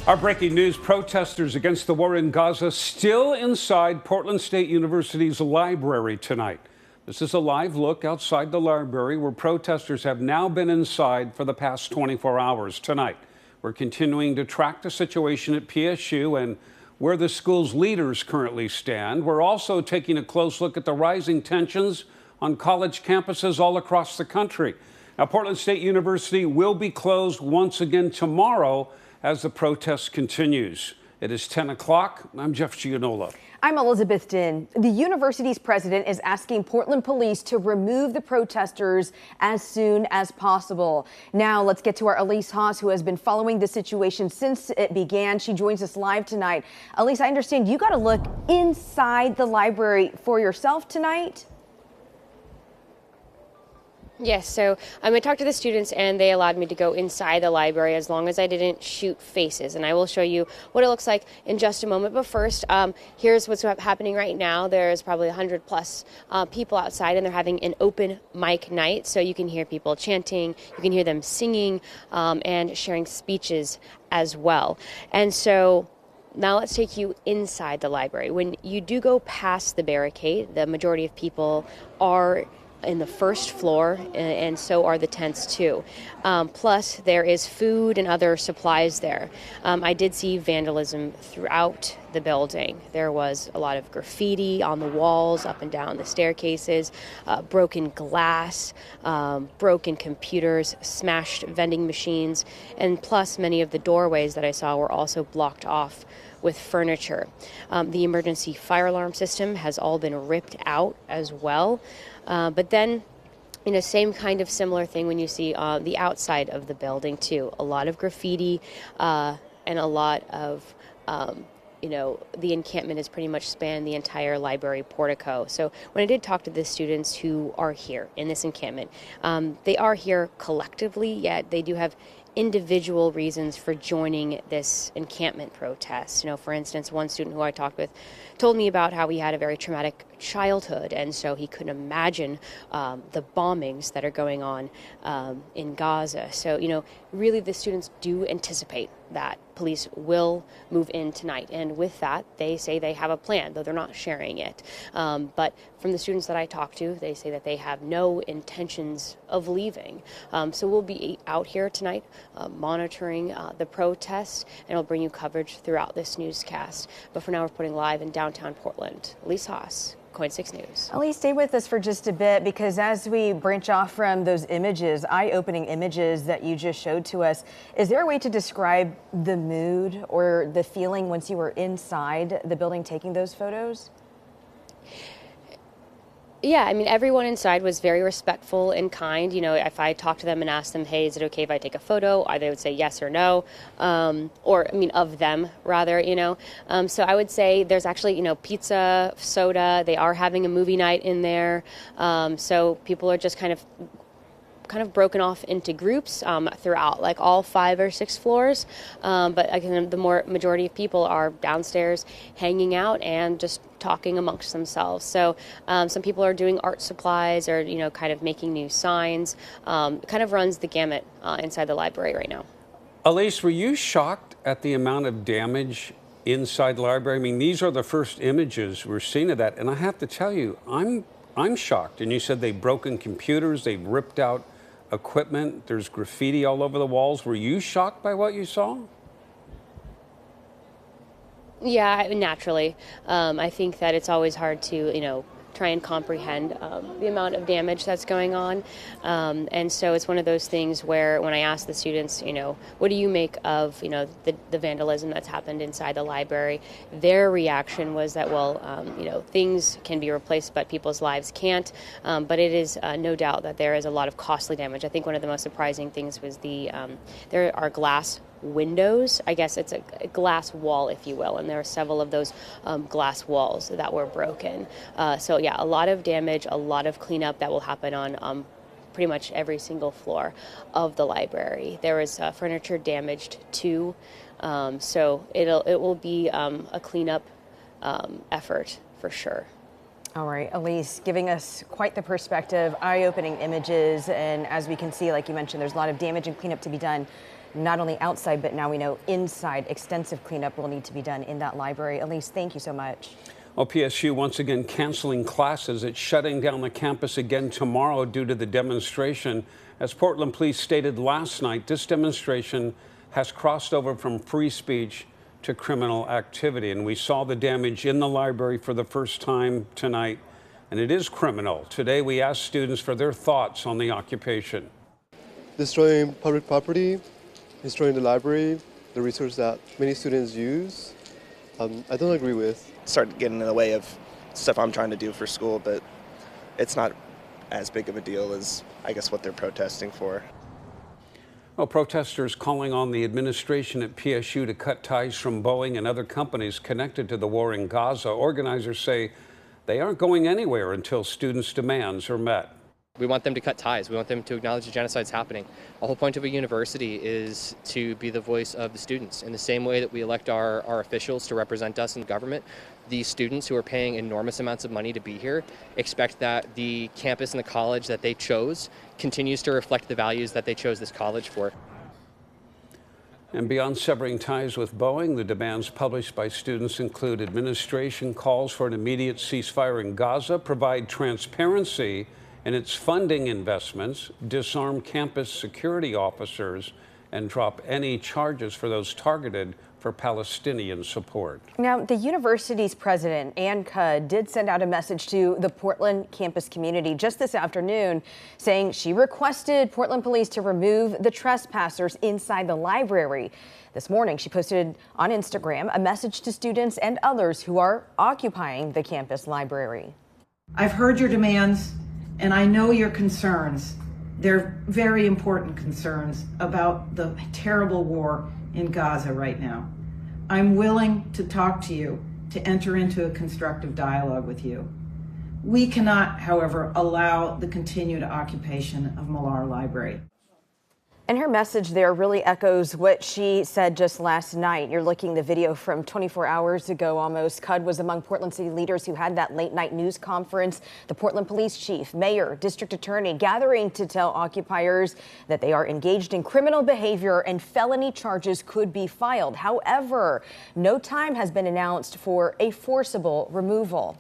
Our breaking news: protesters against the war in Gaza still inside Portland State University's library tonight. This is a live look outside the library where protesters have now been inside for the past 24 hours. Tonight, we're continuing to track the situation at PSU and where the school's leaders currently stand. We're also taking a close look at the rising tensions on college campuses all across the country. Now, Portland State University will be closed once again tomorrow as the protest continues. It is 10 o'clock. I'm Jeff Gianola. I'm Elizabeth Din. The university's president is asking Portland police to remove the protesters as soon as possible. Now let's get to our Elise Haas, who has been following the situation since it began. She joins us live tonight. Elise, I understand you got to look inside the library for yourself tonight. Yes, so I talked to the students and they allowed me to go inside the library as long as I didn't shoot faces. And I will show you what it looks like in just a moment. But first, here's what's happening right now. There's probably 100 plus people outside and they're having an open mic night. So you can hear people chanting, you can hear them singing and sharing speeches as well. And so now let's take you inside the library. When you do go past the barricade, the majority of people are in the first floor, and so are the tents too. Plus, there is food and other supplies there. I did see vandalism throughout the building. There was a lot of graffiti on the walls, up and down the staircases, broken glass, broken computers, smashed vending machines, and plus many of the doorways that I saw were also blocked off with furniture. The emergency fire alarm system has all been ripped out as well. But then, same kind of similar thing when you see the outside of the building too. A lot of graffiti and a lot of, the encampment has pretty much spanned the entire library portico. So when I did talk to the students who are here in this encampment, they are here collectively, yet they do have individual reasons for joining this encampment protest. For instance, one student who I talked with told me about how he had a very traumatic childhood, and so he couldn't imagine the bombings that are going on in Gaza. So, really the students do anticipate that police will move in tonight. And with that, they say they have a plan, though they're not sharing it. But from the students that I talked to, they say that they have no intentions of leaving. So we'll be out here tonight monitoring the protests, and we'll bring you coverage throughout this newscast. But for now, we're putting live in downtown Portland. Elise Haas, KOIN 6 News. Elise, stay with us for just a bit, because as we branch off from those images, eye-opening images that you just showed to us, is there a way to describe the mood or the feeling once you were inside the building taking those photos? Yeah, everyone inside was very respectful and kind. If I talked to them and asked them, hey, is it okay if I take a photo? They would say yes or no, of them, rather, So I would say there's actually, pizza, soda. They are having a movie night in there. So people are just kind of broken off into groups throughout, like all 5 or 6 floors. But again, the majority of people are downstairs hanging out and just talking amongst themselves. So some people are doing art supplies or, kind of making new signs. Kind of runs the gamut inside the library right now. Elise, were you shocked at the amount of damage inside the library? These are the first images we're seeing of that. And I have to tell you, I'm shocked. And you said they've broken computers, they've ripped out equipment, there's graffiti all over the walls. Were you shocked by what you saw? Yeah, naturally. I think that it's always hard to, try and comprehend the amount of damage that's going on. And so it's one of those things where when I ask the students, what do you make of, the vandalism that's happened inside the library, their reaction was that, well, things can be replaced, but people's lives can't. But it is no doubt that there is a lot of costly damage. I think one of the most surprising things was there are glass windows. I guess it's a glass wall, if you will, and there are several of those glass walls that were broken. So yeah, a lot of damage, a lot of cleanup that will happen on pretty much every single floor of the library. There was furniture damaged too, so it will be a cleanup effort for sure. All right, Elise, giving us quite the perspective, eye-opening images, and as we can see, like you mentioned, there's a lot of damage and cleanup to be done. not only outside, but now we know inside. Extensive cleanup will need to be done in that library. Elise, thank you so much. Well, PSU once again canceling classes. It's shutting down the campus again tomorrow due to the demonstration. As Portland police stated last night, this demonstration has crossed over from free speech to criminal activity. And we saw the damage in the library for the first time tonight, and it is criminal. Today, we asked students for their thoughts on the occupation. Destroying public property, destroying the library, the resource that many students use, I don't agree with. Start getting in the way of stuff I'm trying to do for school, but it's not as big of a deal as, I guess, what they're protesting for. Well, protesters calling on the administration at PSU to cut ties from Boeing and other companies connected to the war in Gaza. Organizers say they aren't going anywhere until students' demands are met. We want them to cut ties. We want them to acknowledge the genocide's happening. The whole point of a university is to be the voice of the students. In the same way that we elect our officials to represent us in government, these students who are paying enormous amounts of money to be here expect that the campus and the college that they chose continues to reflect the values that they chose this college for. And beyond severing ties with Boeing, the demands published by students include administration calls for an immediate ceasefire in Gaza, provide transparency in its funding investments, disarm campus security officers, and drop any charges for those targeted for Palestinian support. Now, the university's president, Ann Cudd, did send out a message to the Portland campus community just this afternoon, saying she requested Portland police to remove the trespassers inside the library. This morning, she posted on Instagram a message to students and others who are occupying the campus library. I've heard your demands, and I know your concerns. They're very important concerns about the terrible war in Gaza right now. I'm willing to talk to you, to enter into a constructive dialogue with you. We cannot, however, allow the continued occupation of Millar Library. And her message there really echoes what she said just last night. You're looking the video from 24 hours ago almost. Cudd was among Portland city leaders who had that late night news conference. The Portland police chief, mayor, district attorney gathering to tell occupiers that they are engaged in criminal behavior and felony charges could be filed. However, no time has been announced for a forcible removal.